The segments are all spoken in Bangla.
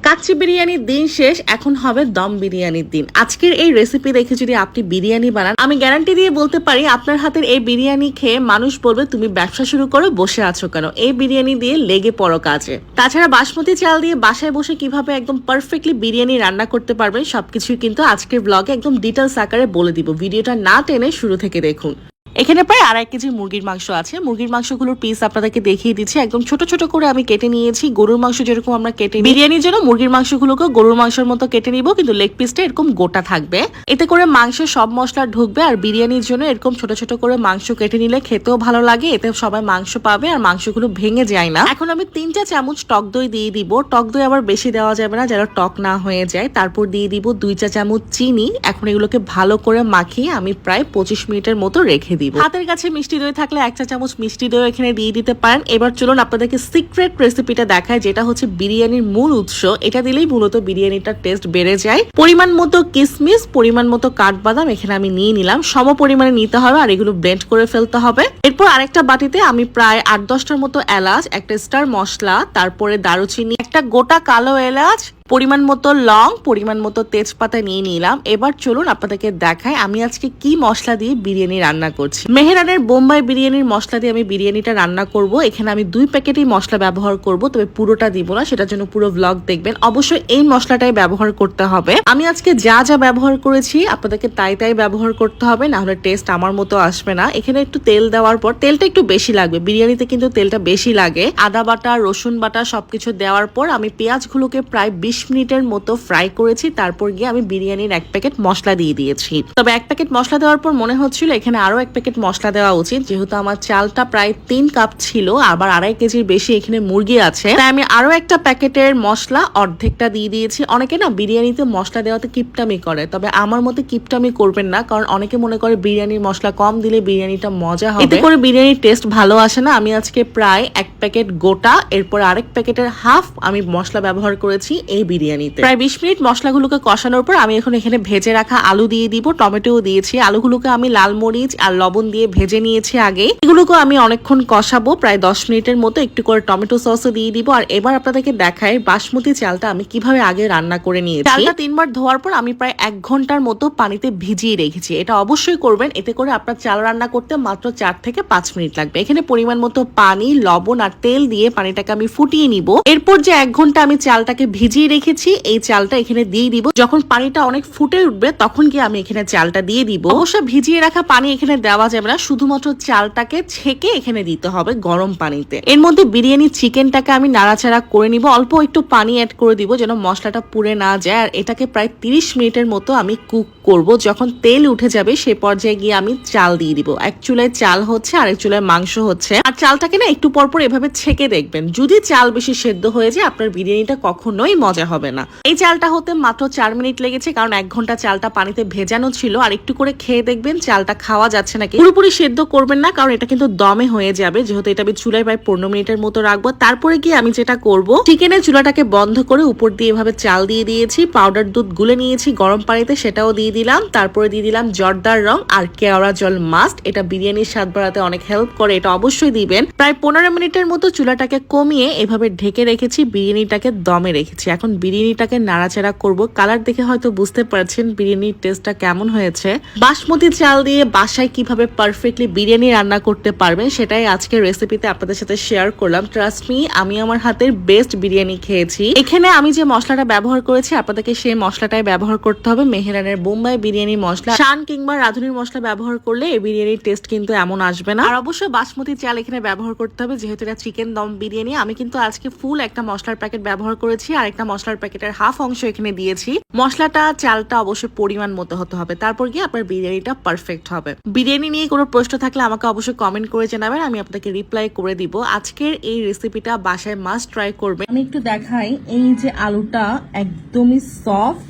কাচ্চি বিরিয়ানির দিন শেষ, এখন হবে দম বিরিয়ানির দিন। আজকের এই রেসিপি দেখে যদি আপনি বিরিয়ানি বানান, আমি গ্যারান্টি দিয়ে বলতে পারি আপনার হাতের এই বিরিয়ানি খেয়ে মানুষ বলবে তুমি ব্যবসা শুরু করে বসে আছো কেন, এই বিরিয়ানি দিয়ে লেগে পড়ো কাজে। তাছাড়া বাসমতি চাল দিয়ে বাসায় বসে কিভাবে একদম পারফেক্টলি বিরিয়ানি রান্না করতে পারবেন সবকিছুই কিন্তু আজকের ব্লগে একদম ডিটেলস আকারে বলে দিব। ভিডিওটা না টেনে শুরু থেকে দেখুন। এখানে প্রায় 2.5 কেজি মুরগির মাংস আছে। মুরগির মাংসগুলোর পিস আপনাদেরকে দেখিয়ে দিচ্ছি, একদম ছোট ছোট করে আমি কেটে নিয়েছি। গরুর মাংস যেরকম আমরা কেটে বিরিয়ানির জন্য মুরগির মাংসগুলোকে গরুর মাংসের মতো কেটে নিব, কিন্তু লেগ পিসটা এরকম গোটা থাকবে। এতে করে মাংসের সব মশলা ঢুকবে। আর বিরিয়ানির জন্য এরকম ছোট ছোট করে মাংস কেটে নিলে খেতেও ভালো লাগে, এতে সবাই মাংস পাবে আর মাংসগুলো ভেঙে যায় না। এখন আমি 3 চামচ টক দই দিয়ে দিব। টক দই আবার বেশি দেওয়া যাবে না, যেন টক না হয়ে যায়। তারপর দিয়ে দিব 2 চামচ চিনি। এখন এগুলোকে ভালো করে মাখিয়ে আমি প্রায় 25 মিনিটের মতো রেখে দিব। হাতের কাছে মিষ্টি দই থাকলে 1 চামচ মিষ্টি দই এখানে দিয়ে দিতে পারেন। এবার চলুন আপনাদেরকে সিক্রেট রেসিপিটা দেখায়, যেটা হচ্ছে বিরিয়ানির মূল উৎস। এটা দিলেই মূলত বিরিয়ানিটার টেস্ট বেড়ে যায়। পরিমাণ মতো কিশমিশ, পরিমাণ মতো কাঠবাদাম এখানে আমি নিয়ে নিলাম। সম পরিমাণে নিতে হবে আর এগুলো ব্লেন্ড করে ফেলতে হবে। এরপর আরেকটা বাটিতে আমি প্রায় 8-10টার মতো এলাচ, একটা স্টার মশলা, তারপরে দারুচিনি, একটা গোটা কালো এলাচ, পরিমাণ মতো লং, পরিমাণ মতো তেজপাতা নিয়ে নিলাম। এবার চলুন আপনাদেরকে দেখায় আমি আজকে কি মশলা দিয়ে বিরিয়ানি রান্না করছি। মেহেরানের বোম্বাই বিরিয়ানির মশলা দিয়ে আমি বিরিয়ানিটা রান্না করব। এখানে আমি 2 প্যাকেটই মশলা ব্যবহার করব, তবে পুরোটা দিব না, সেটার জন্য পুরো ব্লগ দেখবেন। অবশ্যই এই মশলাটাই ব্যবহার করতে হবে। আমি আজকে যা যা ব্যবহার করেছি আপনাদেরকে তাই ব্যবহার করতে হবে, না হলে টেস্ট আমার মতো আসবে না। এখানে একটু তেল দেওয়ার পর, তেলটা একটু বেশি লাগবে, বিরিয়ানিতে কিন্তু তেলটা বেশি লাগে। আদা বাটা, রসুন বাটা সবকিছু দেওয়ার পর আমি পেঁয়াজগুলোকে প্রায় 20 মিনিটের মতো ফ্রাই করেছি। তারপর গিয়ে আমি বিরিয়ানির 1 প্যাকেট মশলা দিয়ে দিয়েছি। তবে 1 প্যাকেট মশলা দেওয়ার পর মনে হচ্ছিল এখানে আরো 1 প্যাকেট মশলা দেওয়া উচিত, যেহেতু আমার চালটা প্রায় 3 কাপ ছিল, আবার 2.5 কেজির বেশি এখানে মুরগি আছে, তাই আমি আরো একটা প্যাকেটের মশলা অর্ধেকটা দিয়ে দিয়েছি। অনেকে না বিরিয়ানিতে মশলা দেওয়াতে কিপটামি করে, তবে আমার মতে কিপটামি করবেন না, কারণ অনেকে মনে করে বিরিয়ানির মশলা কম দিলে বিরিয়ানিটা মজা হবে, এতে করে বিরিয়ানির টেস্ট ভালো আসে না। আমি আজকে প্রায় 1 প্যাকেট গোটা, এরপর আরেক প্যাকেটের হাফ আমি মশলা ব্যবহার করেছি এই বিরিয়ানিতে। প্রায় 20 মিনিট মশলাগুলোকে কষানোর পর আমি এখন এখানে ভেজে রাখা আলু দিয়ে দিব, টমেটোও দিয়েছি। আলুগুলোকে আমি লাল মরিচ আর লবণ দিয়ে ভেজে নিয়েছি আগে। এগুলোকে আমি অনেকক্ষণ কষাবো, প্রায় 10 মিনিটের মতো। একটু করে টমেটো সসও দিয়ে দিব। আর এবার আপনাদেরকে দেখাই বাসমতি চালটা আমি কিভাবে আগে রান্না করে নিয়েছি। চালটা 3 বার ধোয়ার পর আমি প্রায় 1 ঘন্টার মতো পানিতে ভিজিয়ে রেখেছি। এটা অবশ্যই করবেন, এতে করে আপনার চাল রান্না করতে মাত্র 4 থেকে 5 মিনিট লাগবে। এখানে পরিমাণ মতো পানি, লবণ আর তেল দিয়ে পানিটাকে আমি ফুটিয়ে নিব। এরপর যে 1 ঘন্টা আমি চালটাকে ভিজিয়ে রেখেছি, এই চালটা এখানে দিয়ে দিব। যখন পানিটা অনেক ফুটে উঠবে তখন গিয়ে আমি এখানে চালটা দিয়ে দিব। অবশ্য ভিজিয়ে রাখা পানি এখানে দেওয়া যাবে না, শুধুমাত্র চালটাকে ছেঁকে এখানে দিতে হবে গরম পানিতে। এর মধ্যে বিরিয়ানি চিকেনটাকে আমি নাড়াচাড়া করে নিব। অল্প একটু পানি অ্যাড করে দিব যেন মশলাটা পুড়ে না যায়। আর এটাকে প্রায় 30 মিনিটের মতো আমি কুক করব। যখন তেল উঠে যাবে সে পর্যায়ে গিয়ে আমি চাল দিয়ে দিব। এক চুলায় চাল হচ্ছে, আরেক চুলায় মাংস হচ্ছে। আর চালটাকে না একটু পরপর এভাবে ছেঁকে দেখবেন, যদি চাল বেশি সেদ্ধ হয়ে যায় আপনার বিরিয়ানিটা কখনোই মজা হবে না। এই চালটা হতে মাত্র 4 মিনিট লেগেছে, কারণ 1 ঘন্টা চালটা পানিতে ভেজানো ছিল। আর একটু করে খেয়ে দেখবেন চালটা খাওয়া যাচ্ছে নাকি। পুরোপুরি সেদ্ধ করবেন না, কারণ এটা কিন্তু দমে হয়ে যাবে, যেহেতু এটা আমি চুলায় প্রায় 15 মিনিটের মতো রাখবো। তারপরে গিয়ে আমি যেটা করব, চিকেনের চুলাটাকে বন্ধ করে উপর দিয়ে এভাবে চাল দিয়ে দিয়েছি। পাউডার দুধ গুলে নিয়েছি গরম পানিতে, সেটাও দিয়ে দিলাম। তারপরে দিয়ে দিলাম জর্দার রং আর কেওড়া জল মাস্ট। এটা বিরিয়ানির স্বাদ বাড়াতে অনেক হেল্প করে, এটা অবশ্যই দিবেন। প্রায় 15 মিনিটের মতো চুলাটাকে কমিয়ে এভাবে ঢেকে রেখেছি, বিরিয়ানিটাকে দমে রেখেছি। এখন বিরিয়ানিটাকে নাড়াচাড়া করব। কালার দেখে হয়তো বুঝতে পারছেন বিরিয়ানির টেস্টটা কেমন হয়েছে। বাসমতি চাল দিয়ে বাসায় কিভাবে পারফেক্টলি বিরিয়ানি রান্না করতে পারবেন সেটাই আজকের রেসিপিতে আপনাদের সাথে শেয়ার করলাম। ট্রাস্ট মি, আমি আমার হাতের বেস্ট বিরিয়ানি খেয়েছি। এখানে আমি যে মশলাটা ব্যবহার করেছি আপনাদেরকে সেই মশলাটাই ব্যবহার করতে হবে। মেহেরানের বোম্বাই বিরিয়ানি মশলা, শান কিংবা রাঁধুনির মশলা ব্যবহার করলে এই বিরিয়ানির টেস্ট কিন্তু এমন আসবে না। আর অবশ্যই বাসমতি চাল এখানে ব্যবহার করতে হবে, যেহেতু এটা চিকেন দম বিরিয়ানি। আমি কিন্তু আজকে ফুল একটা মশলার প্যাকেট ব্যবহার করেছি, আর একটা মশলার প্যাকেটের হাফ অংশ এখানে দিয়েছি। মশলাটা, চালটা অবশ্যই পরিমাণ মতো হতে হবে, তারপর গিয়ে আপনার বিরিয়ানিটা পারফেক্ট হবে। বিরিয়ানি নিয়ে কোনো প্রশ্ন থাকলে আমাকে অবশ্যই কমেন্ট করে জানাবেন, আমি আপনাকে রিপ্লাই করে দিব। আজকের এই রেসিপিটা বাসায় মাস্ট ট্রাই করবেন। আমি একটু দেখাই, এই যে আলুটা একদমই সফট,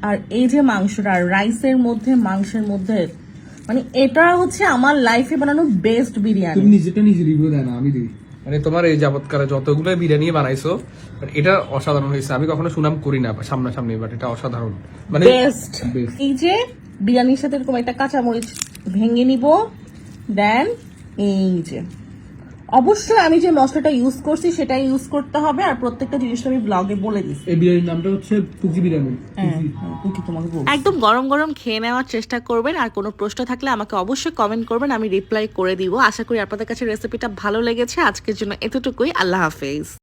আর এই যে মাংসটা রাইসের মধ্যে, মাংসের মধ্যে, মানে এটা হচ্ছে আমার লাইফে বানানো বেস্ট বিরিয়ানি। তুমি নিজে রিভিউ দেয় না, আমি দিই। মানে তোমার এই যাবৎকালে যতগুলো বিরিয়ানি বানাইছো এটা অসাধারণ হয়েছে। আমি কখনো সুনাম করি না সামনাসামনি, বাট এটা অসাধারণ, মানে বেস্ট। এই যে বিরিয়ানির সাথে এরকম একটা কাঁচামরিচ ভেঙে নিব, দেন এই যে অবশ্যই আমি যে মশলাটা ইউজ করছি সেটাই ইউজ করতে হবে, আর প্রত্যেকটা জিনিস আমি ব্লগে বলে দিচ্ছি। এই বিরিয়ানির নামটা হচ্ছে পুকি বিরিয়ানি। একদম গরম গরম খেয়ে নেওয়ার চেষ্টা করবেন, আর কোনো প্রশ্ন থাকলে আমাকে অবশ্যই কমেন্ট করবেন, আমি রিপ্লাই করে দিব। আশা করি আপনাদের কাছে রেসিপিটা ভালো লেগেছে। আজকের জন্য এতটুকুই, আল্লাহ হাফেজ।